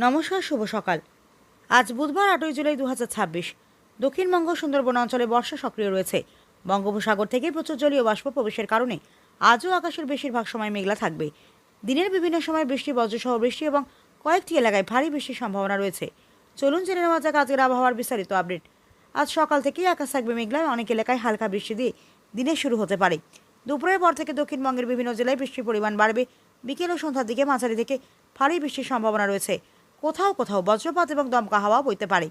নমস্কার, শুভ সকাল। আজ বুধবার 8 জুলাই 2026। দক্ষিণবঙ্গ সুন্দরবন অঞ্চলে বর্ষা সক্রিয় রয়েছে। বঙ্গোপসাগর থেকে প্রচুর জলীয় বাষ্প প্রবেশের কারণে আজও আকাশের বেশিরভাগ সময় মেঘলা থাকবে। দিনের বিভিন্ন সময় বৃষ্টি, বজ্রসহ বৃষ্টি এবং কয়েকটি এলাকায় ভারী বৃষ্টির সম্ভাবনা রয়েছে। চলুন জেনে নেওয়া যাক আজকের আবহাওয়ার বিস্তারিত আপডেট। আজ সকাল থেকেই আকাশ থাকবে মেঘলা, অনেক এলাকায় হালকা বৃষ্টি দিয়ে দিনের শুরু হতে পারে। দুপুরের পর থেকে দক্ষিণবঙ্গের বিভিন্ন জেলায় বৃষ্টির পরিমাণ বাড়বে। বিকেল ও সন্ধ্যার দিকে মাঝারি থেকে ভারী বৃষ্টির সম্ভাবনা রয়েছে। কোথাও কোথাও বজ্রপাত এবং দমকা হাওয়া বইতে পারে।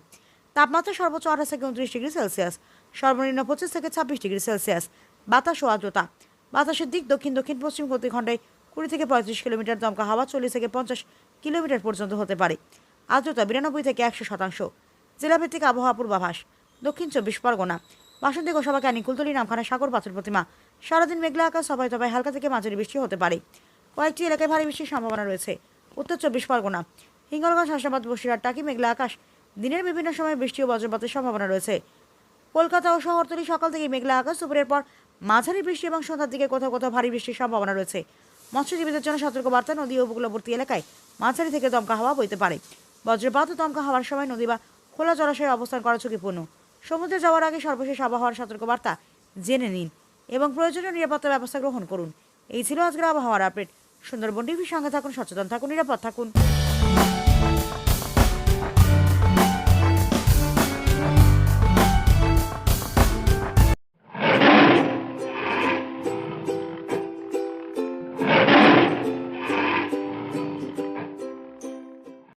তাপমাত্রা সর্বোচ্চ 28 থেকে 29 ডিগ্রি সেলসিয়াস, সর্বনিম্ন 25 থেকে 26 ডিগ্রি সেলসিয়াস। বাতাস ও আর্দ্রতা, বাতাসের দিক দক্ষিণ দক্ষিণ পশ্চিম প্রতি ঘন্টায় 20 থেকে 35 কিলোমিটার, দমকা হাওয়া 40 থেকে 50 কিলোমিটার পর্যন্ত হতে পারে। আর্দ্রতা 92 থেকে 100%। জেলাভিত্তিক আবহাওয়া পূর্বাভাস। দক্ষিণ 24 পরগনা, বাসন্তী গোসাবা, ক্যানিং, কুলতলি, নামখানা, সাগর, পাথর প্রতিমা। সারাদিন মেঘলা আকাশ, সবাই তবাই হালকা থেকে মাঝারি বৃষ্টি হতে পারে। কয়েকটি এলাকায় ভারী বৃষ্টির সম্ভাবনা রয়েছে। উত্তর 24 পরগনা, হিঙ্গলগঞ্জ, হাসনাবাদ, বসিরহাট, টাকি মেঘলা আকাশ, দিনের বিভিন্ন সময় বৃষ্টি ও বজ্রপাতের সম্ভাবনা রয়েছে। কলকাতা ও শহরতলি সকাল থেকে মেঘলা আকাশ, দুপুরের পর মাঝারি বৃষ্টি এবং সন্ধ্যার দিকে কোথাও কোথাও ভারী বৃষ্টির সম্ভাবনা রয়েছে। মৎস্যজীবীদের জন্য সতর্কবার্তা, নদী ও উপকূলবর্তী এলাকায় মাঝারি থেকে দমকা হাওয়া বইতে পারে। বজ্রপাত ও দমকা হাওয়ার সময় নদী বা খোলা জলাশয়ে অবস্থান করা ঝুঁকিপূর্ণ। সমুদ্রে যাওয়ার আগে সর্বশেষ আবহাওয়ার সতর্কবার্তা জেনে নিন এবং প্রয়োজনীয় নিরাপত্তা ব্যবস্থা গ্রহণ করুন। এই ছিল আজকের আবহাওয়ার আপডেট। সুন্দরবন টিভির সঙ্গে থাকুন, সচেতন থাকুন, নিরাপদ থাকুন।